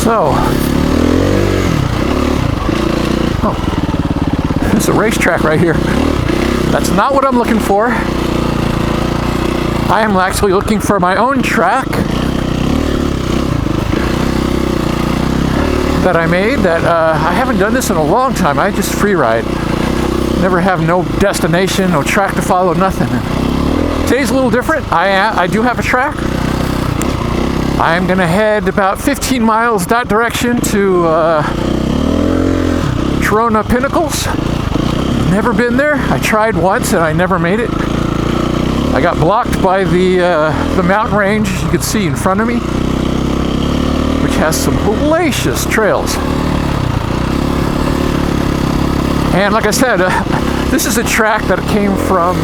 So, oh, there's a racetrack right here. That's not what I'm looking for. I am actually looking for my own track that I made. That I haven't done this in a long time. I just free ride. Never have no destination, no track to follow, nothing. Today's a little different. I do have a track. I'm gonna head about 15 miles that direction to Trona Pinnacles. Never been there. I tried once and I never made it. I got blocked by the mountain range, as you can see in front of me, which has some hellacious trails. And like I said, this is a track that came from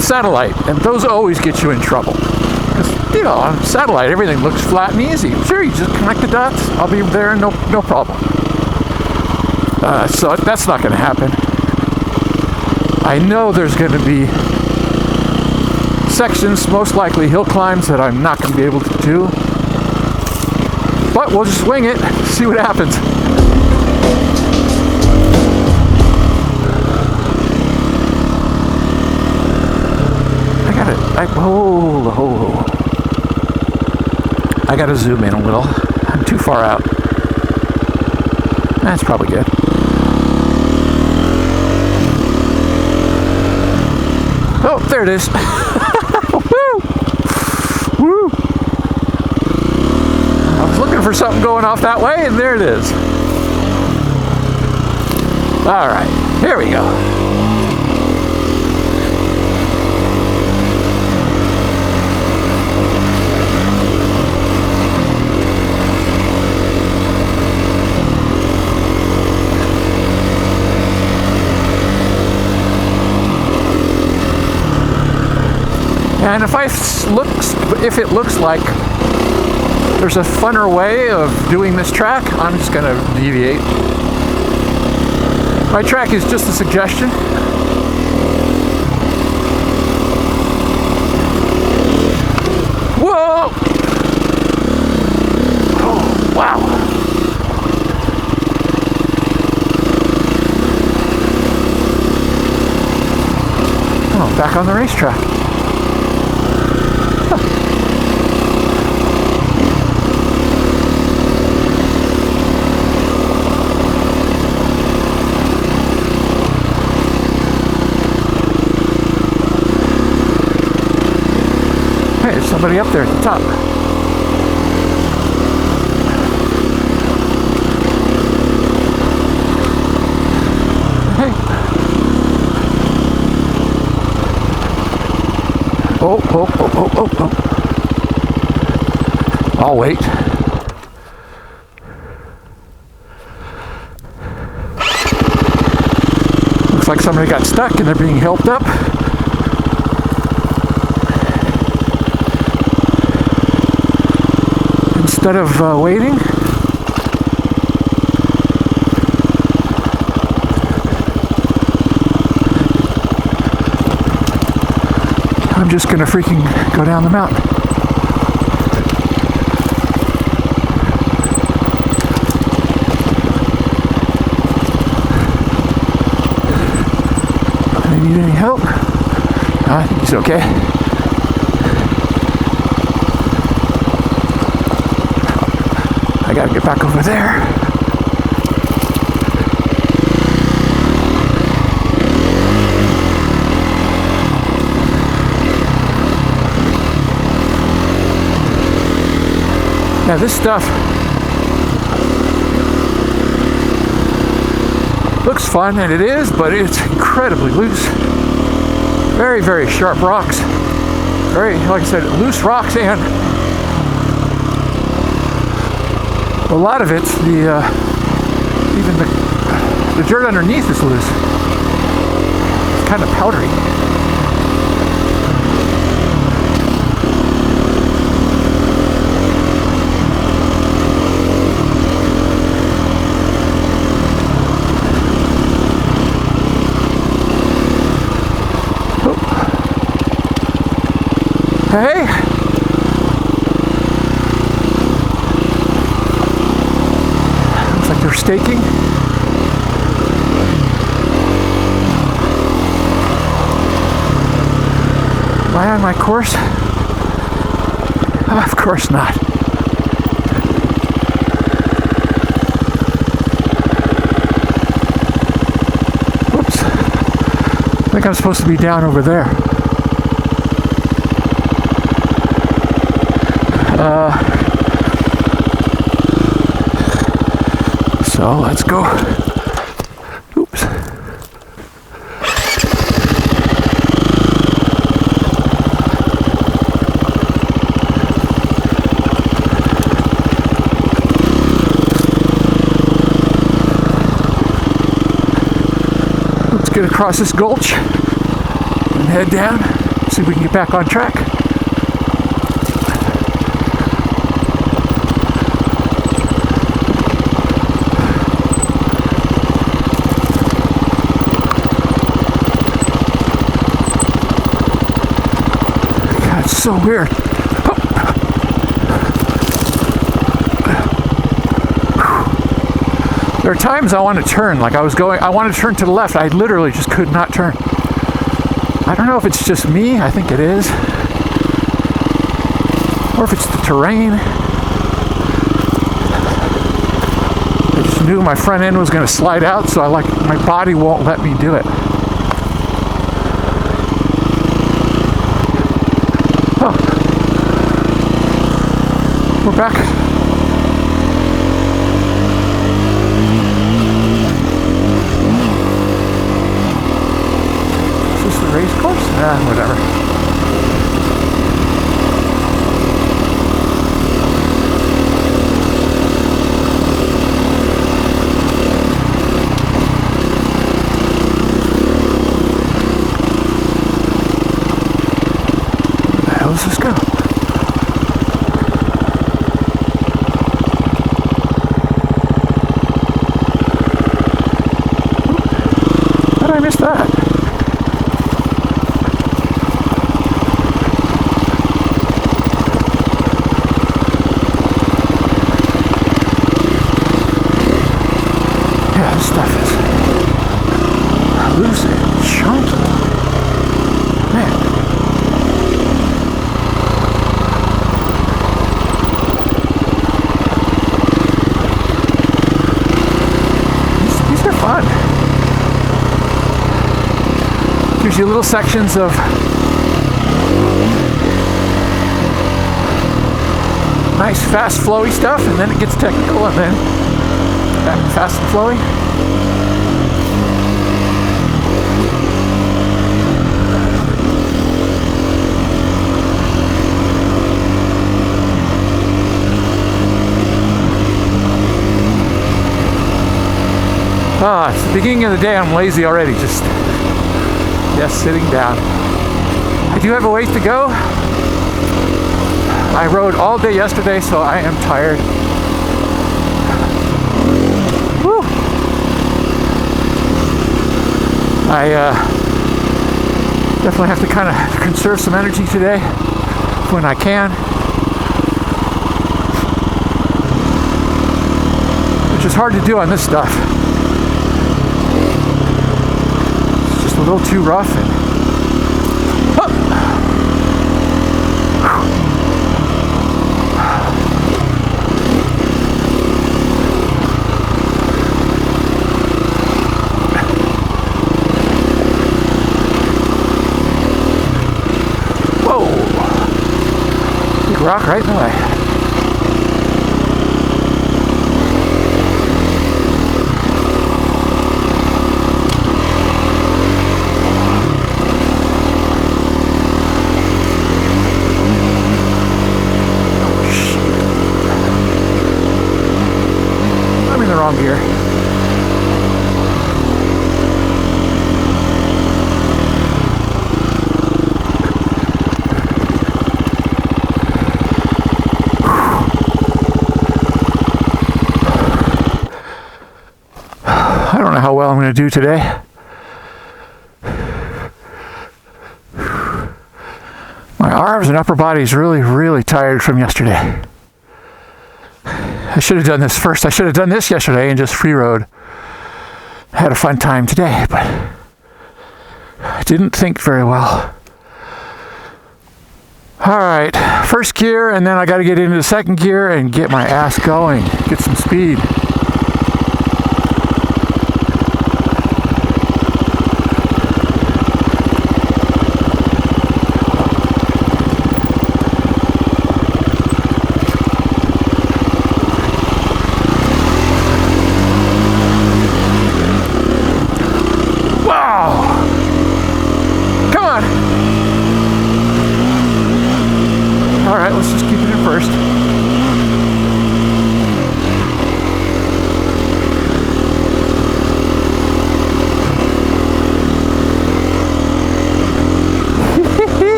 satellite, and those always get you in trouble. Because, you know, on satellite, everything looks flat and easy. Sure, you just connect the dots, I'll be there, no problem. So that's not going to happen. I know there's going to be sections, most likely hill climbs, that I'm not going to be able to do. But we'll just wing it, see what happens. I gotta zoom in a little. I'm too far out. That's probably good. Oh, there it is. Woo! Woo! I was looking for something going off that way, and there it is. All right, here we go. And if it looks like there's a funner way of doing this track, I'm just going to deviate. My track is just a suggestion. Whoa! Oh, wow. Oh, back on the racetrack. Hey, there's somebody up there at the top. Hey. Oh. I'll wait. Looks like somebody got stuck and they're being helped up. Instead of waiting, I'm just gonna freaking go down the mountain. I need any help? I think he's okay. I gotta get back over there. Now this stuff looks fun, and it is, but it's incredibly loose. Very, very sharp rocks. Very, like I said, loose rocks, and a lot of it's even the dirt underneath is loose. It's kind of powdery. Oh. Hey. staking. Am I on my course? Of course not. Whoops. I think I'm supposed to be down over there. So let's go. Oops. Let's get across this gulch and head down, see if we can get back on track. So weird. There are times I want to turn, like I wanted to turn to the left. I literally just could not turn. I don't know if it's just me, I think it is, or if it's the terrain. I just knew my front end was going to slide out, so my body won't let me do it. We're back. Is this the race course? Whatever. Where the hell does this go? I missed that. Yeah, this stuff is loose and chunky. Man. These are fun. Gives you little sections of nice, fast, flowy stuff, and then it gets technical, and then back to fast and flowy. It's the beginning of the day. I'm lazy already. Just sitting down. I do have a ways to go. I rode all day yesterday, so I am tired. Woo. I definitely have to kind of conserve some energy today when I can. Which is hard to do on this stuff. A little too rough and whoa, big rock right in the way. Wrong gear. I don't know how well I'm going to do today. My arms and upper body is really, really tired from yesterday. I should have done this first. I should have done this yesterday and just free rode. Had a fun time today, but I didn't think very well. All right, first gear, and then I got to get into the second gear and get my ass going, get some speed.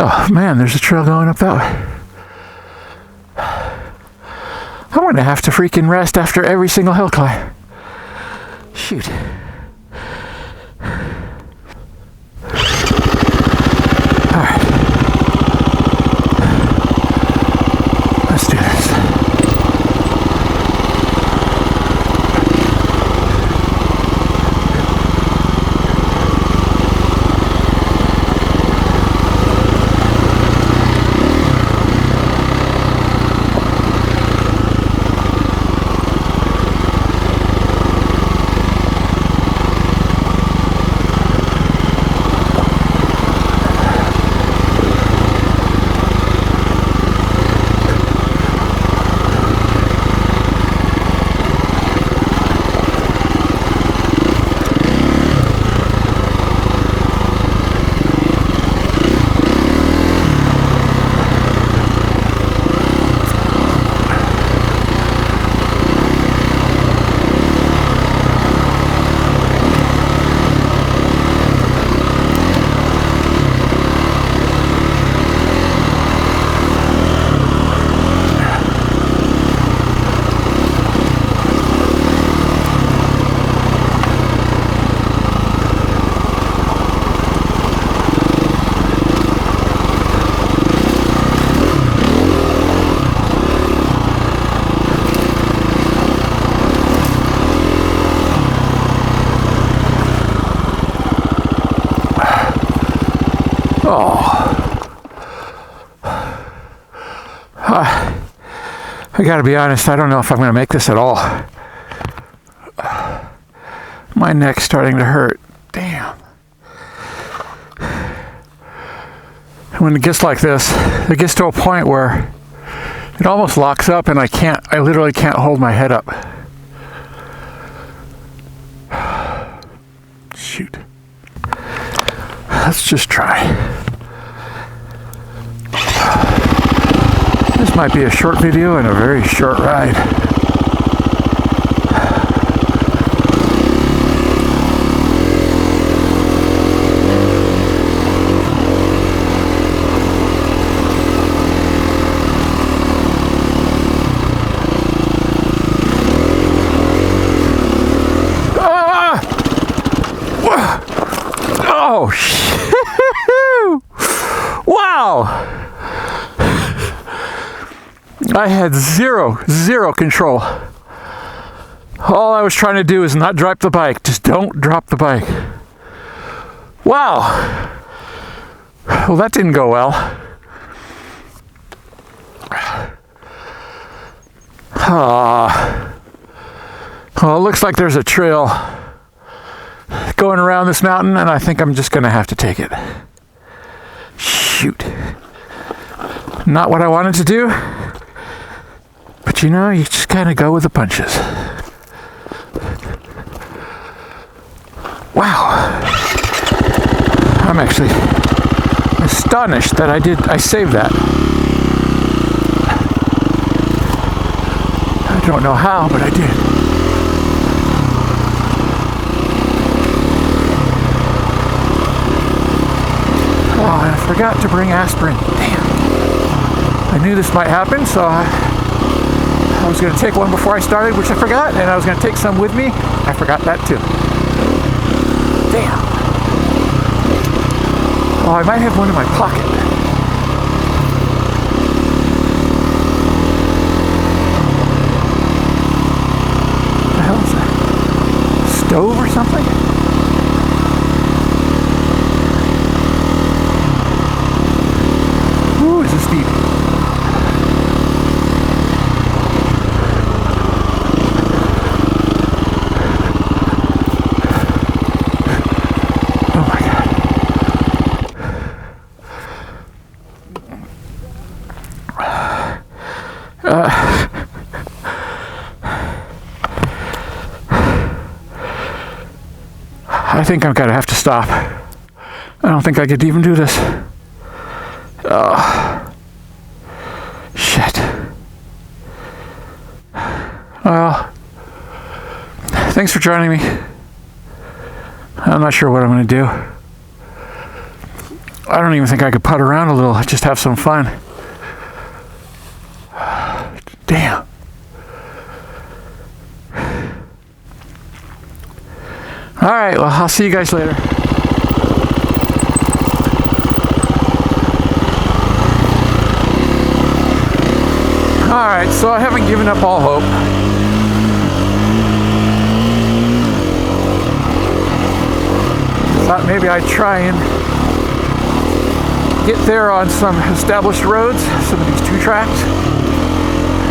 Oh man, there's a trail going up that way. I'm gonna have to freaking rest after every single hill climb. Shoot. Alright. Let's do this. I gotta be honest, I don't know if I'm gonna make this at all. My neck's starting to hurt. Damn. When it gets like this, it gets to a point where it almost locks up and I literally can't hold my head up. Shoot. Let's just try. This might be a short video and a very short ride. Oh, wow! I had zero control. All I was trying to do is not drop the bike. Just don't drop the bike. Wow. Well, that didn't go well. Well, it looks like there's a trail going around this mountain, and I think I'm just going to have to take it. Shoot. Not what I wanted to do. But you know, you just kind of go with the punches. Wow. I'm actually astonished that I saved that. I don't know how, but I did. Oh, and I forgot to bring aspirin. Damn. I knew this might happen, so I I was going to take one before I started, which I forgot, and I was going to take some with me. I forgot that too. Damn. Oh, I might have one in my pocket. What the hell is that? Stove or something? Ooh, is this deep? I think I'm gonna have to stop. I don't think I could even do this. Shit. Well, thanks for joining me. I'm not sure what I'm gonna do. I don't even think I could putt around a little, just have some fun. Damn. All right, well, I'll see you guys later. All right, so I haven't given up all hope. Thought maybe I'd try and get there on some established roads, some of these 2-tracks.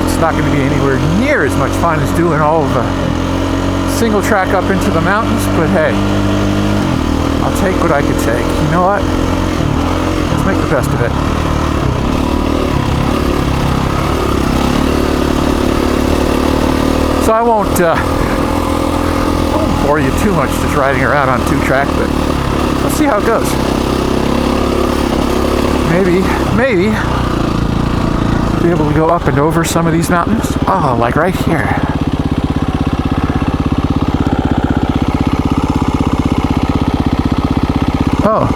It's not going to be anywhere near as much fun as doing all of the single track up into the mountains, but hey, I'll take what I can take. You know what? Let's make the best of it. So I won't bore you too much just riding around on 2-track, but let's see how it goes. Maybe be able to go up and over some of these mountains. Oh, like right here. Oh.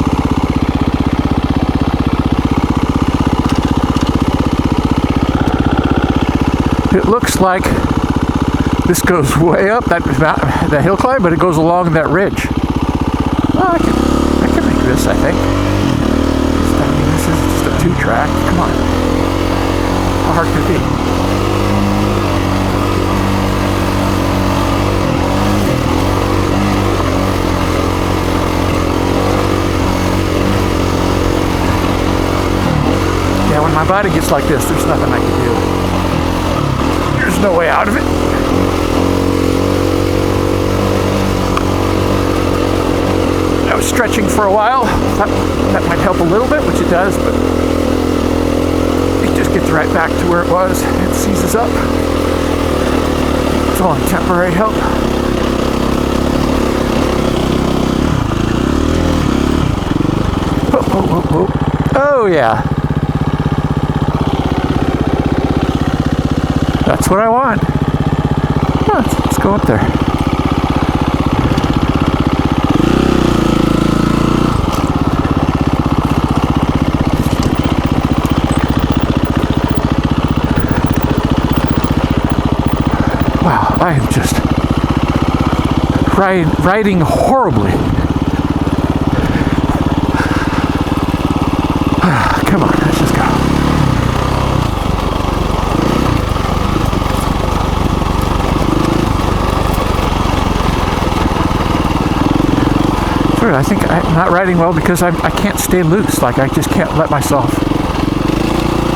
It looks like this goes way up that hill climb, but it goes along that ridge. Well, I can make this, I think. I mean, this is just a 2-track. Come on. How hard could it be? When my body gets like this, there's nothing I can do. There's no way out of it. I was stretching for a while. That might help a little bit, which it does, but it just gets right back to where it was. It seizes up. It's only temporary help. Oh yeah. That's what I want. Oh, let's go up there. Wow, I am just riding horribly. Come on, let's just go. I think I'm not riding well because I can't stay loose. Like, I just can't let myself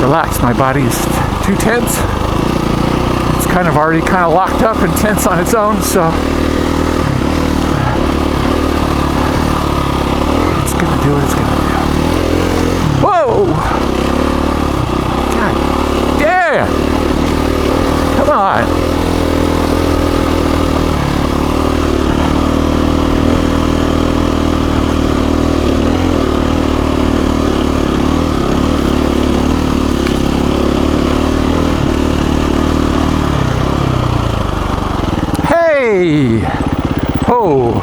relax. My body is too tense. It's kind of already locked up and tense on its own, so it's gonna do what it's gonna do. Whoa! God damn! Come on! Hey! Oh!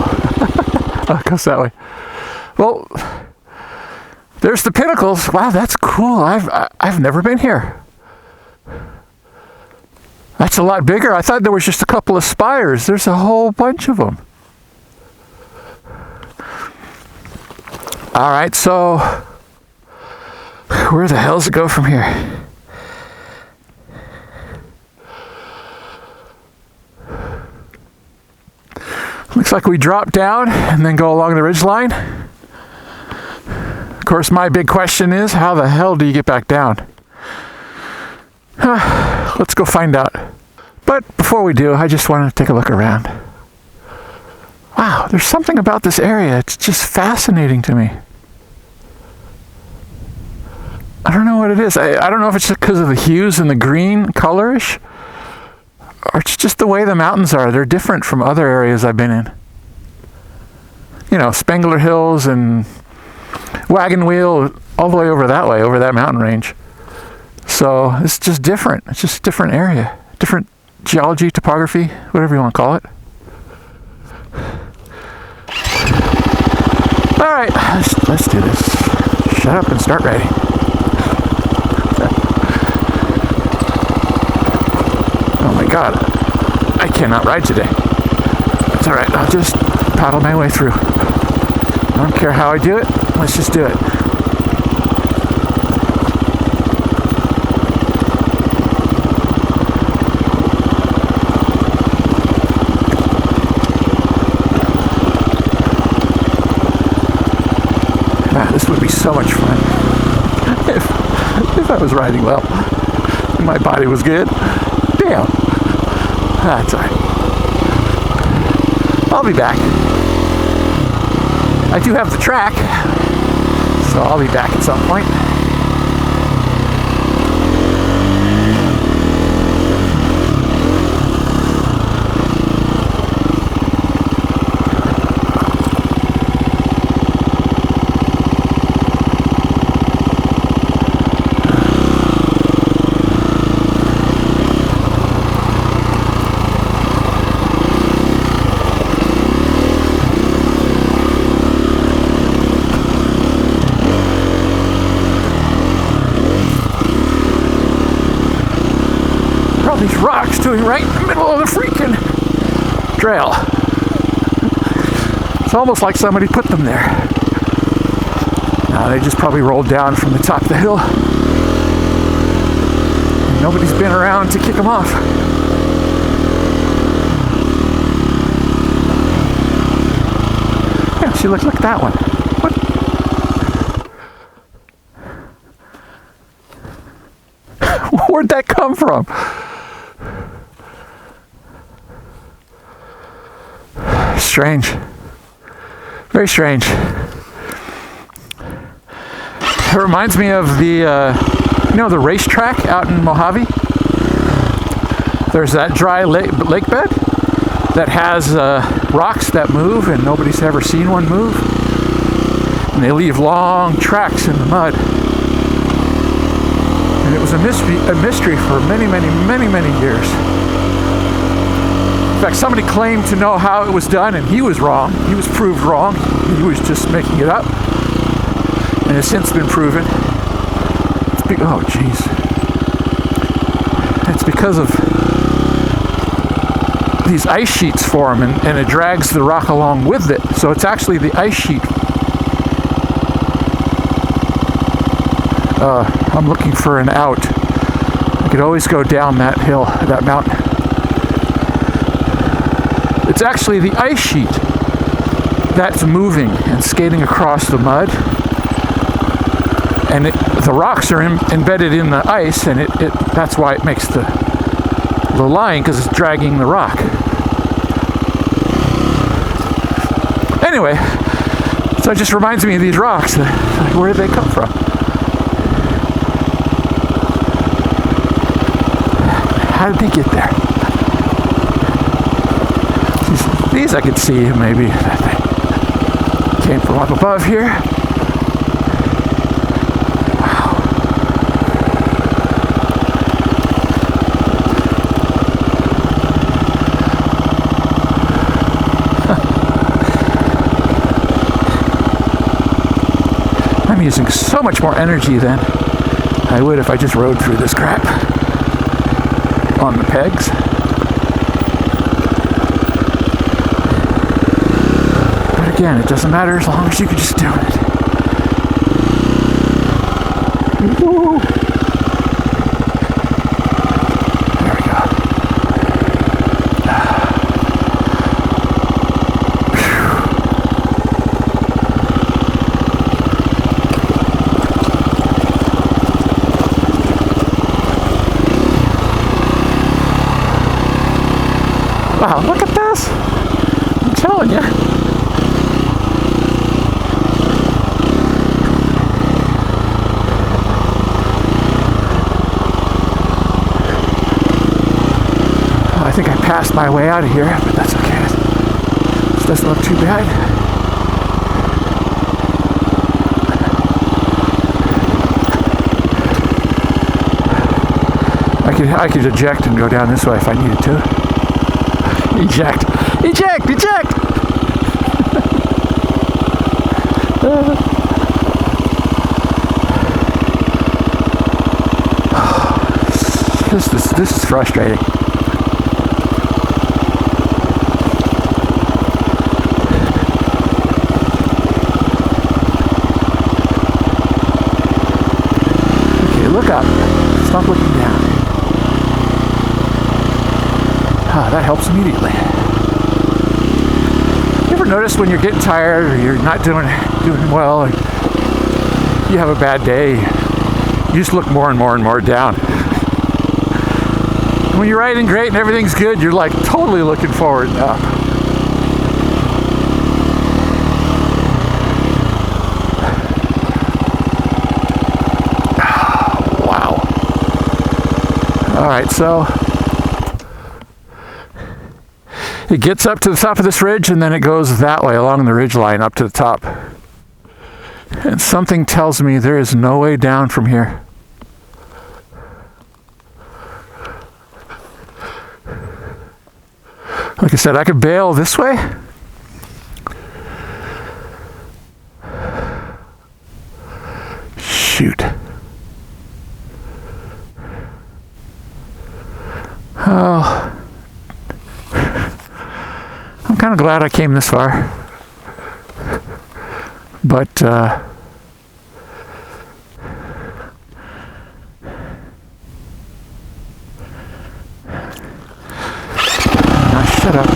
Oh, it goes that way. Well, there's the Pinnacles. Wow, that's cool. I've never been here. That's a lot bigger. I thought there was just a couple of spires. There's a whole bunch of them. All right, so where the hell does it go from here? Looks like we drop down and then go along the ridge line. Of course, my big question is, how the hell do you get back down? Let's go find out. But before we do, I just want to take a look around. Wow, there's something about this area. It's just fascinating to me. I don't know what it is. I don't know if it's just because of the hues and the green colorish, or it's just the way the mountains are. They're different from other areas I've been in. You know, Spangler Hills and Wagon Wheel, all the way over that way, over that mountain range. So it's just different. It's just a different area. Different geology, topography, whatever you want to call it. All right, let's do this. Shut up and start riding. Oh my God, I cannot ride today. It's all right, I'll just paddle my way through. I don't care how I do it, let's just do it. This would be so much fun if I was riding well and my body was good. Damn. That's all right. I'll be back. I do have the track, so I'll be back at some point. These rocks doing right in the middle of the freaking trail. It's almost like somebody put them there. They just probably rolled down from the top of the hill. And nobody's been around to kick them off. Yeah, see, look at that one. What? Where'd that come from? Strange. Very strange. It reminds me of the, the racetrack out in Mojave. There's that dry lake bed that has rocks that move, and nobody's ever seen one move. And they leave long tracks in the mud. And it was a mystery for many, many, many, many years. In fact, somebody claimed to know how it was done, and he was wrong. He was proved wrong. He was just making it up. And it's since been proven. Oh, jeez. It's because of these ice sheets form, and it drags the rock along with it. So it's actually the ice sheet. I'm looking for an out. I could always go down that hill, that mountain. It's actually the ice sheet that's moving and skating across the mud, and the rocks are embedded in the ice, and that's why it makes the line, because it's dragging the rock. Anyway, so it just reminds me of these rocks. Where did they come from? How did they get there? These I could see maybe they came from up above here. Wow. I'm using so much more energy than I would if I just rode through this crap. on the pegs. But again, it doesn't matter as long as you can just do it. Woo. There we go. Wow, look at this! I'm telling you. I think I passed my way out of here, but that's okay. This doesn't look too bad. I could eject and go down this way if I needed to. Eject! Eject! Eject! This is frustrating. Okay, look up. Stop looking down. Ah, that helps immediately. You ever notice when you're getting tired or you're not doing well, or you have a bad day, you just look more and more and more down. When you're riding great and everything's good, you're like totally looking forward and up. Wow. All right, so it gets up to the top of this ridge and then it goes that way along the ridge line up to the top. And something tells me there is no way down from here. Like I said, I could bail this way. Shoot. Oh. I'm kind of glad I came this far. But, shut up.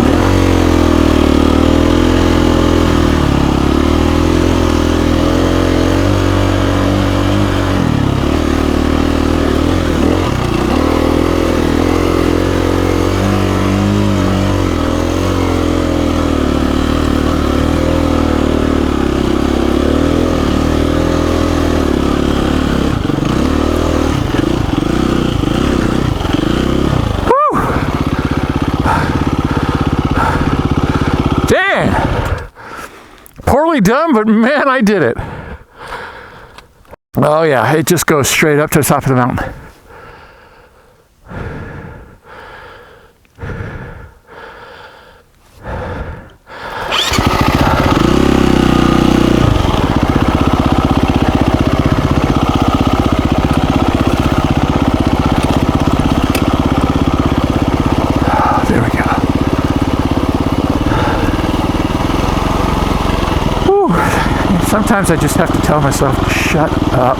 Poorly done, but man, I did it. Oh yeah, it just goes straight up to the top of the mountain. Sometimes I just have to tell myself, shut up.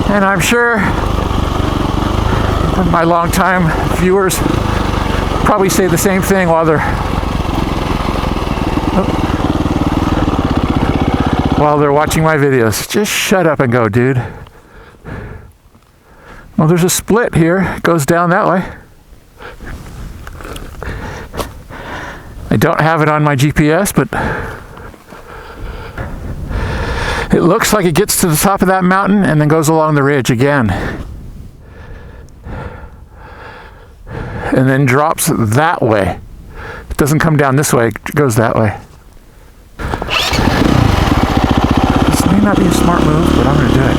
And I'm sure my longtime viewers probably say the same thing while they're watching my videos. Just shut up and go, dude. Well, there's a split here. It goes down that way. I don't have it on my GPS, but it looks like it gets to the top of that mountain and then goes along the ridge again. And then drops that way. It doesn't come down this way, it goes that way. This may not be a smart move, but I'm going to do it.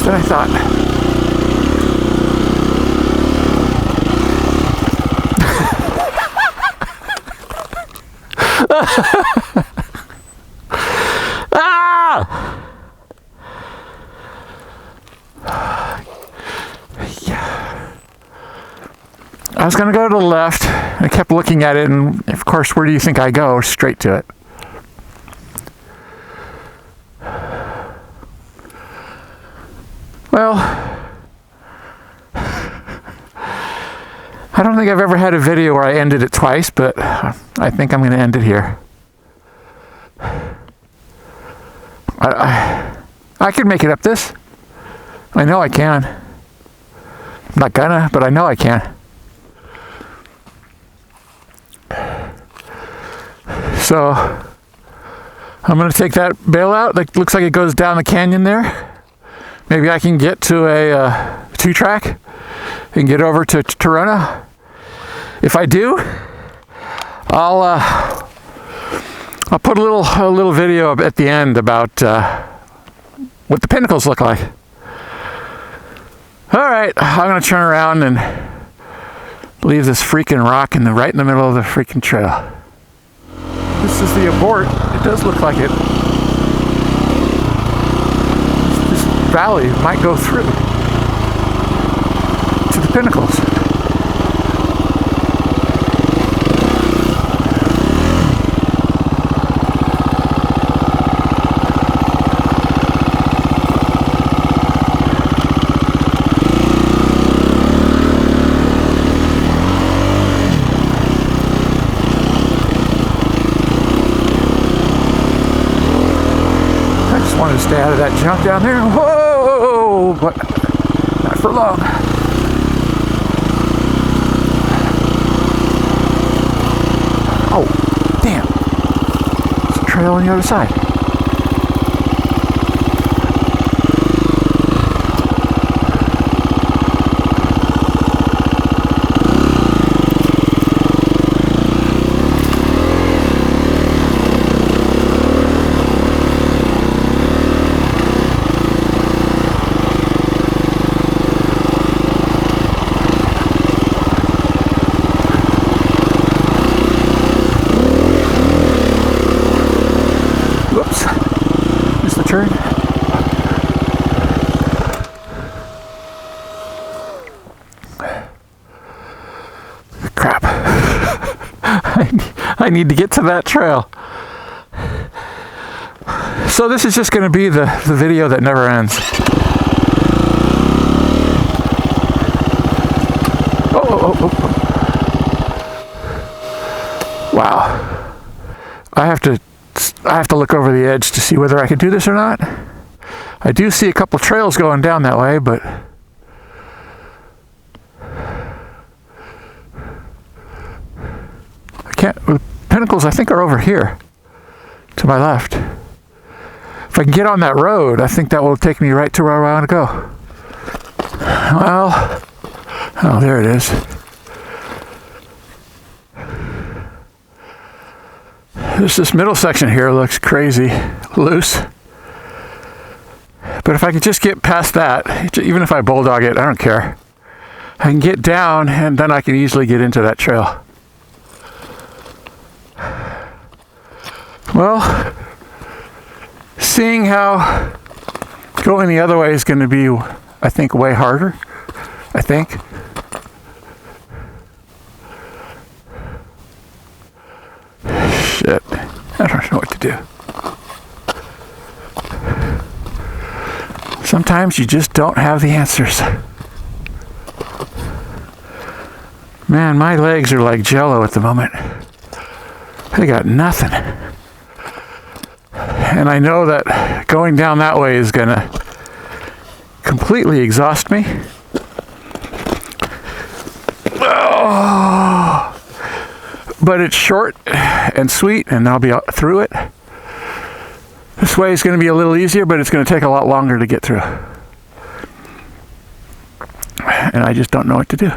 than I thought. Ah! Yeah. I was going to go to the left. I kept looking at it, and of course, where do you think I go? Straight to it. Well, I don't think I've ever had a video where I ended it twice, but I think I'm going to end it here. I can make it up this. I know I can. I'm not gonna, but I know I can. So, I'm going to take that bailout. That looks like it goes down the canyon there. Maybe I can get to a 2-track and get over to Trona. If I do, I'll put a little video at the end about what the pinnacles look like. All right, I'm gonna turn around and leave this freaking rock right in the middle of the freaking trail. This is the abort. It does look like it. This valley might go through to the pinnacles. Want to stay out of that junk down there. Whoa! But not for long. Oh, damn. There's a trail on the other side. Turn. Crap. I need to get to that trail. So this is just going to be the video that never ends. Oh. Wow. I have to look over the edge to see whether I can do this or not. I do see a couple trails going down that way, but I can't. The pinnacles, I think, are over here to my left. If I can get on that road, I think that will take me right to where I want to go. Well, oh, there it is. This middle section here looks crazy loose. But if I could just get past that, even if I bulldog it, I don't care. I can get down and then I can easily get into that trail. Well, seeing how going the other way is going to be, I think, way harder. I think. Shit. I don't know what to do. Sometimes you just don't have the answers. Man, my legs are like jello at the moment. They got nothing. And I know that going down that way is going to completely exhaust me. Oh, but it's short and sweet, and I'll be through it. This way is going to be a little easier, but it's going to take a lot longer to get through. And I just don't know what to do.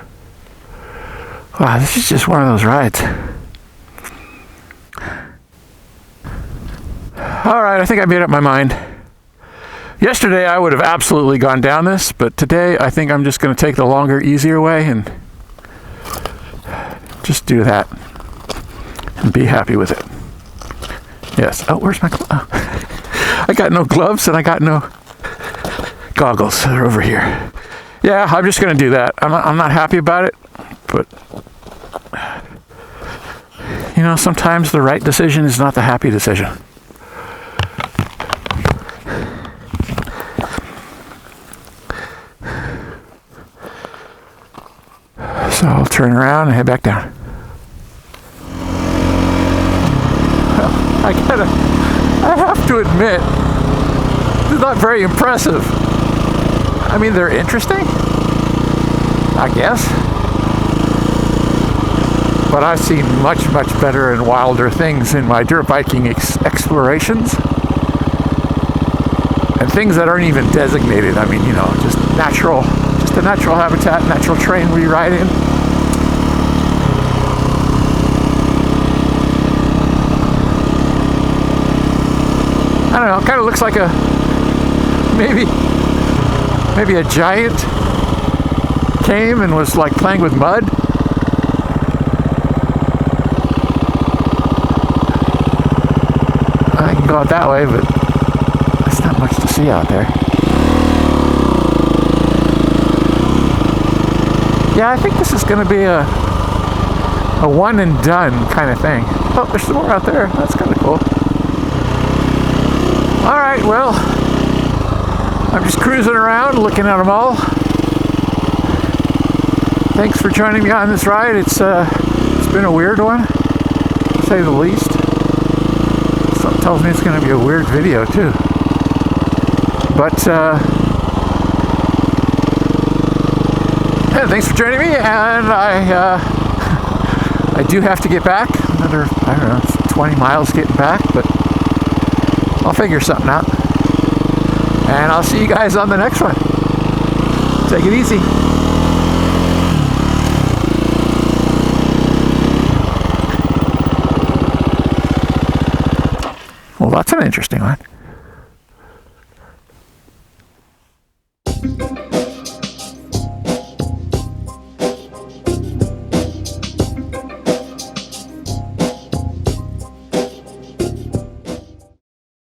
Wow, this is just one of those rides. All right, I think I made up my mind. Yesterday I would have absolutely gone down this, but today I think I'm just going to take the longer, easier way and just do that and be happy with it. Yes. Oh, where's my glove? Oh. I got no gloves and I got no goggles. They're over here. Yeah, I'm just going to do that. I'm not happy about it, but you know, sometimes the right decision is not the happy decision. So I'll turn around and head back down. Well, I have to admit, it's not very impressive. I mean, they're interesting, I guess. But I've seen much, much better and wilder things in my dirt biking explorations. And things that aren't even designated. I mean, you know, just a natural habitat, natural terrain we ride in. I don't know, it kind of looks like maybe a giant came and was like playing with mud. I can go out that way, but there's not much to see out there. Yeah, I think this is going to be a one and done kind of thing. Oh, there's some more out there. That's kind of cool. Alright, well, I'm just cruising around looking at them all. Thanks for joining me on this ride. It's been a weird one, to say the least. Something tells me it's going to be a weird video too. But yeah, thanks for joining me, and I do have to get back. Another, I don't know, 20 miles getting back, but I'll figure something out. And I'll see you guys on the next one. Take it easy. Well, that's an interesting one.